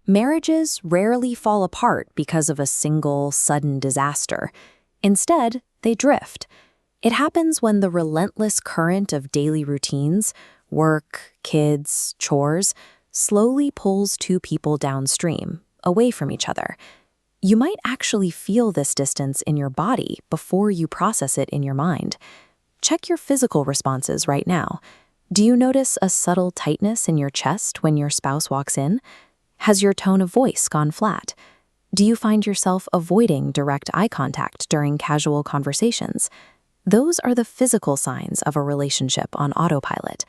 Marriages rarely fall apart because of a single, sudden disaster. Instead, they drift. It happens when the relentless current of daily routines, work, kids, chores, slowly pulls two people downstream, away from each other. You might actually feel this distance in your body before you process it in your mind. Check your physical responses right now. Do you notice a subtle tightness in your chest when your spouse walks in? Has your tone of voice gone flat? Do you find yourself avoiding direct eye contact during casual conversations? Those are the physical signs of a relationship on autopilot.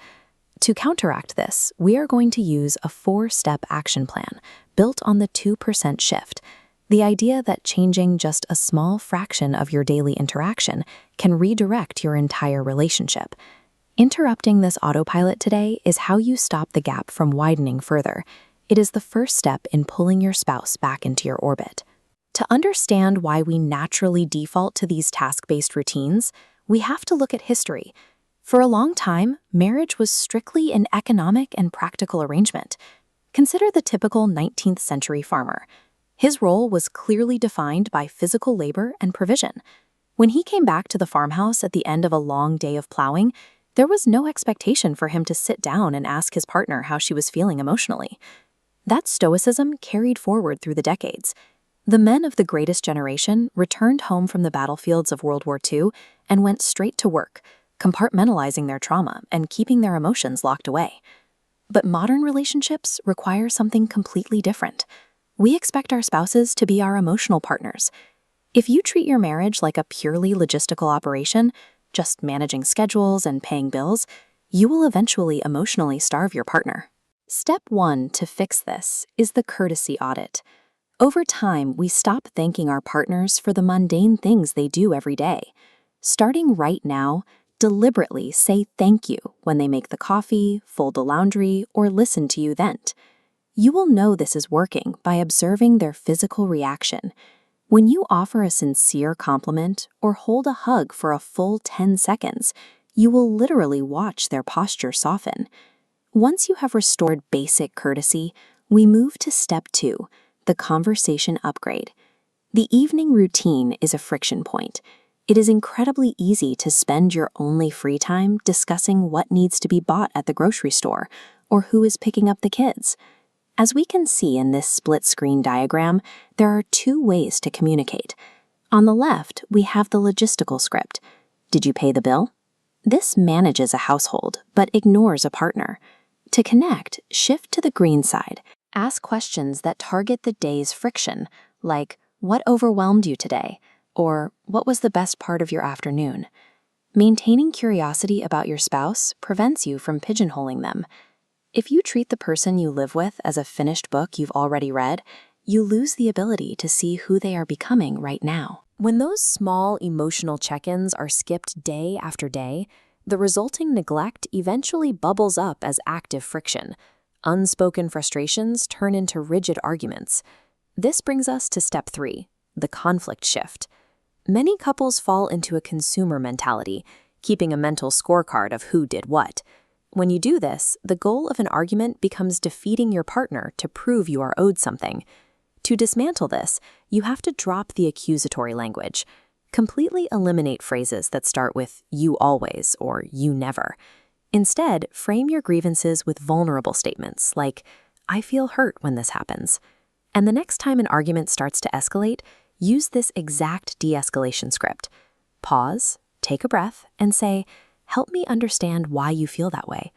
To counteract this, we are going to use a 4-step action plan built on the 2% shift. The idea that changing just a small fraction of your daily interaction can redirect your entire relationship. Interrupting this autopilot today is how you stop the gap from widening further. It is the first step in pulling your spouse back into your orbit. To understand why we naturally default to these task-based routines, we have to look at history. For a long time, marriage was strictly an economic and practical arrangement. Consider the typical 19th century farmer. His role was clearly defined by physical labor and provision. When he came back to the farmhouse at the end of a long day of plowing, there was no expectation for him to sit down and ask his partner how she was feeling emotionally. That stoicism carried forward through the decades. The men of the greatest generation returned home from the battlefields of World War II and went straight to work, compartmentalizing their trauma and keeping their emotions locked away. But modern relationships require something completely different. We expect our spouses to be our emotional partners. If you treat your marriage like a purely logistical operation, just managing schedules and paying bills, you will eventually emotionally starve your partner. Step 1 to fix this is the courtesy audit. Over time, we stop thanking our partners for the mundane things they do every day. Starting right now, deliberately say thank you when they make the coffee, fold the laundry, or listen to you vent. You will know this is working by observing their physical reaction. When you offer a sincere compliment or hold a hug for a full 10 seconds, you will literally watch their posture soften. Once you have restored basic courtesy, we move to step 2, the conversation upgrade. The evening routine is a friction point. It is incredibly easy to spend your only free time discussing what needs to be bought at the grocery store or who is picking up the kids. As we can see in this split-screen diagram, there are 2 ways to communicate. On the left, we have the logistical script. Did you pay the bill? This manages a household, but ignores a partner. To connect, shift to the green side. Ask questions that target the day's friction, like, what overwhelmed you today? Or, what was the best part of your afternoon? Maintaining curiosity about your spouse prevents you from pigeonholing them. If you treat the person you live with as a finished book you've already read, you lose the ability to see who they are becoming right now. When those small emotional check-ins are skipped day after day, the resulting neglect eventually bubbles up as active friction. Unspoken frustrations turn into rigid arguments. This brings us to step 3, the conflict shift. Many couples fall into a consumer mentality, keeping a mental scorecard of who did what. When you do this, the goal of an argument becomes defeating your partner to prove you are owed something. To dismantle this, you have to drop the accusatory language. Completely eliminate phrases that start with "you always" or "you never." Instead, frame your grievances with vulnerable statements like, "I feel hurt when this happens." And the next time an argument starts to escalate, use this exact de-escalation script. Pause, take a breath, and say, "Help me understand why you feel that way."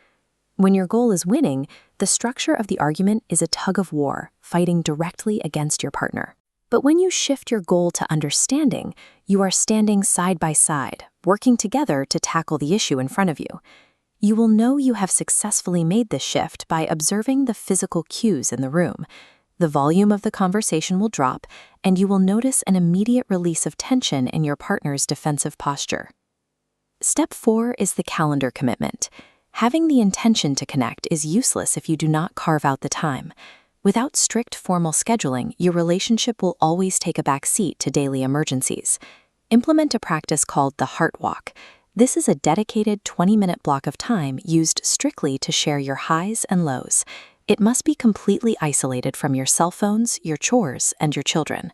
When your goal is winning, the structure of the argument is a tug of war, fighting directly against your partner. But when you shift your goal to understanding, you are standing side by side, working together to tackle the issue in front of you. You will know you have successfully made this shift by observing the physical cues in the room. The volume of the conversation will drop, and you will notice an immediate release of tension in your partner's defensive posture. Step 4 is the calendar commitment. Having the intention to connect is useless if you do not carve out the time. Without strict formal scheduling, your relationship will always take a back seat to daily emergencies. Implement a practice called the Heart Walk. This is a dedicated 20-minute block of time used strictly to share your highs and lows. It must be completely isolated from your cell phones, your chores, and your children.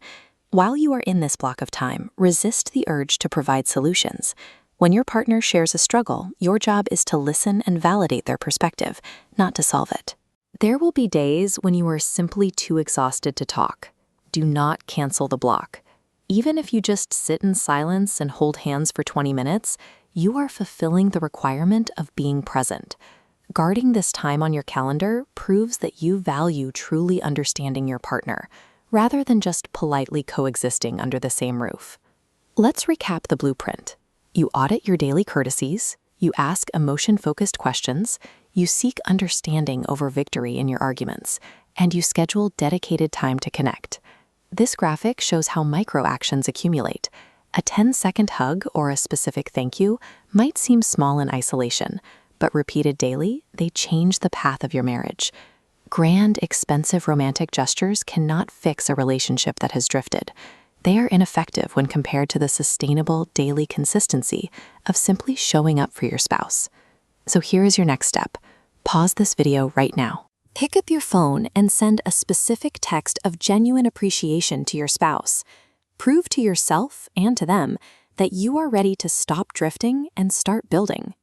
While you are in this block of time, resist the urge to provide solutions. When your partner shares a struggle, your job is to listen and validate their perspective, not to solve it. There will be days when you are simply too exhausted to talk. Do not cancel the block. Even if you just sit in silence and hold hands for 20 minutes, you are fulfilling the requirement of being present. Guarding this time on your calendar proves that you value truly understanding your partner, rather than just politely coexisting under the same roof. Let's recap the blueprint. You audit your daily courtesies, you ask emotion-focused questions, you seek understanding over victory in your arguments, and you schedule dedicated time to connect. This graphic shows how micro-actions accumulate. A 10-second hug or a specific thank you might seem small in isolation, but repeated daily, they change the path of your marriage. Grand, expensive romantic gestures cannot fix a relationship that has drifted. They are ineffective when compared to the sustainable daily consistency of simply showing up for your spouse. So here is your next step. Pause this video right now. Pick up your phone and send a specific text of genuine appreciation to your spouse. Prove to yourself and to them that you are ready to stop drifting and start building.